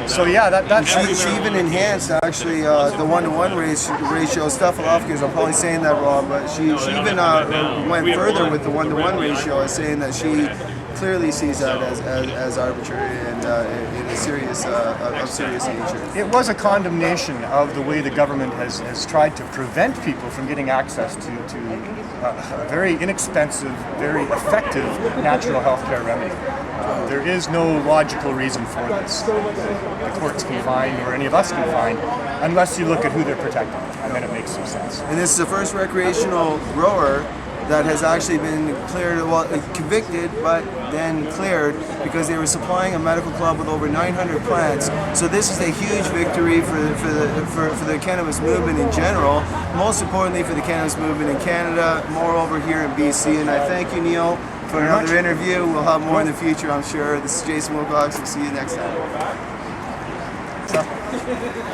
So yeah, that's She even enhanced actually the one-to-one ratio. Stephalopoulos, I'm probably saying that wrong, but she even went further with the one-to-one ratio, saying that she clearly sees that as arbitrary and in a serious nature. It was a condemnation of the way the government has tried to prevent people from getting access to a very inexpensive, very effective natural health care remedy. There is no logical reason for this. The courts can find, or any of us can find, unless you look at who they're protecting, and then it makes some sense. And this is the first recreational grower that has actually been cleared, well, convicted, but then cleared because they were supplying a medical club with over 900 plants. So this is a huge victory for the cannabis movement in general, most importantly for the cannabis movement in Canada, moreover here in BC. And I thank you, Neil, for another interview. We'll have more in the future, I'm sure. This is Jason Wilcox. We'll see you next time.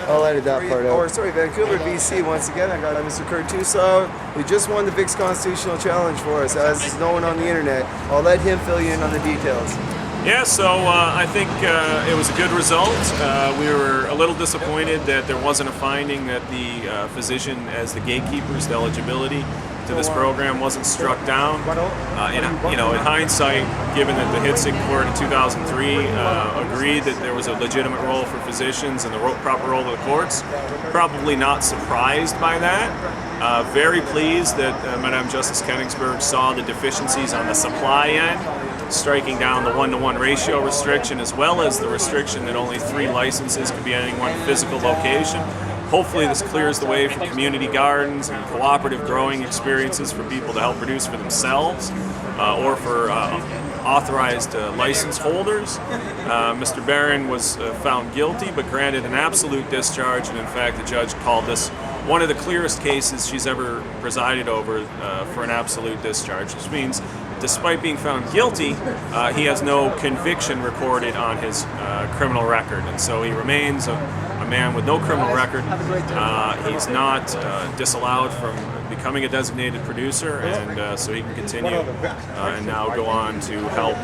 I'll edit that part out. Sorry, Vancouver, BC. Once again, I got Mr. Kirk Tusaw, who just won the Vic's Constitutional Challenge for us, as is known on the internet. I'll let him fill you in on the details. Yeah, so I think it was a good result. We were a little disappointed that there wasn't a finding that the physician, as the gatekeeper's eligibility to this program, wasn't struck down. In hindsight, given that the Hitzig Court in 2003 agreed that there was a legitimate role for physicians and the proper role of the courts, probably not surprised by that. Very pleased that Madame Justice Koenigsberg saw the deficiencies on the supply end, striking down the one-to-one ratio restriction, as well as the restriction that only 3 licenses could be at any one physical location. Hopefully this clears the way for community gardens and cooperative growing experiences for people to help produce for themselves or for authorized license holders. Mr. Beren was found guilty but granted an absolute discharge, and in fact the judge called this one of the clearest cases she's ever presided over for an absolute discharge, which means despite being found guilty, he has no conviction recorded on his criminal record, and so he remains a man with no criminal record. He's not disallowed from becoming a designated producer, and so he can continue and now go on to help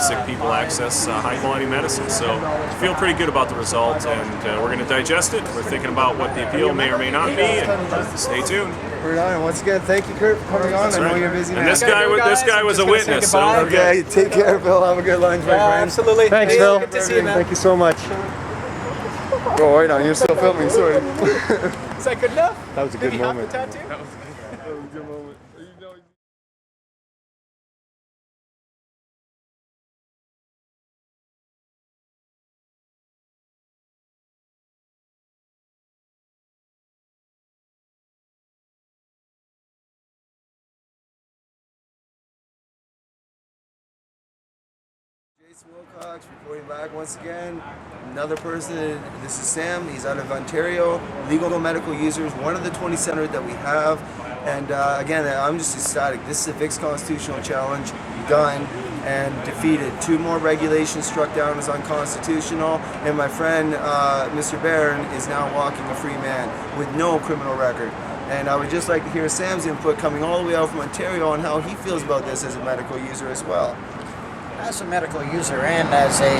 sick people access high-quality medicine. So I feel pretty good about the result, and we're going to digest it. We're thinking about what the appeal may or may not be, and stay tuned. Right on. And once again, thank you, Kurt, for coming on. I know you're busy. And this guy was a witness. So okay, take care, Bill. Have a good lunch, my friend. Absolutely. Thanks, Phil. Good to see you, man. Thank you so much. Oh, right on. You're still filming. Sorry. Is that good enough? That was a good moment. That was a good moment. Jason Wilcox reporting back once again. Another person, this is Sam, he's out of Ontario, legal medical users, one of the 27 that we have. And again, I'm just ecstatic. This is a Vic's Constitutional Challenge done and defeated. 2 more regulations struck down as unconstitutional, and my friend, Mr. Beren, is now walking a free man with no criminal record. And I would just like to hear Sam's input coming all the way out from Ontario on how he feels about this as a medical user as well. As a medical user and as a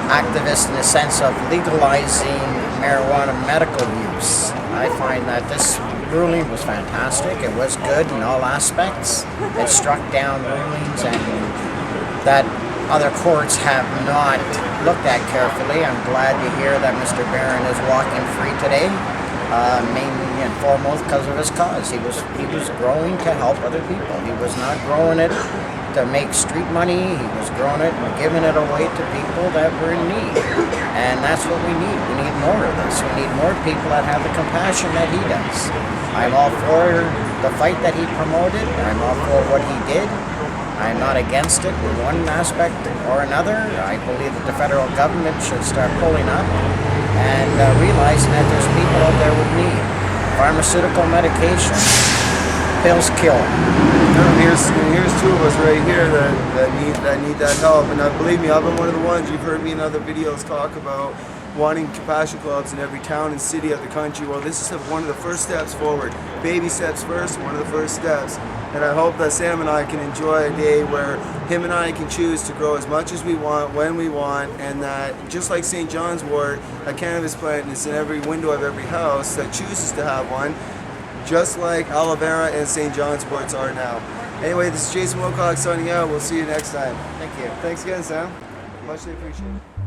activist in the sense of legalizing marijuana medical use, I find that this ruling was fantastic. It was good in all aspects. It struck down rulings and that other courts have not looked at carefully. I'm glad to hear that Mr. Beren is walking free today, mainly and foremost because of his cause. He was growing to help other people. He was not growing it to make street money. He was growing it and giving it away to people that were in need. And that's what we need. We need more of this. We need more people that have the compassion that he does. I'm all for the fight that he promoted. I'm all for what he did. I'm not against it in one aspect or another. I believe that the federal government should start pulling up and realizing that there's people out there with need. Pharmaceutical medication, pills kill. Here's 2 of us right here that need that help, and believe me, I've been one of the ones. You've heard me in other videos talk about wanting compassion clubs in every town and city of the country. Well, this is one of the first steps forward. Baby steps first, one of the first steps. And I hope that Sam and I can enjoy a day where him and I can choose to grow as much as we want, when we want, and that just like St. John's wort, a cannabis plant is in every window of every house that chooses to have one, just like aloe vera and St. John's worts are now. Anyway, this is Jason Wilcox signing out. We'll see you next time. Thank you. Thanks again, Sam. Muchly appreciated.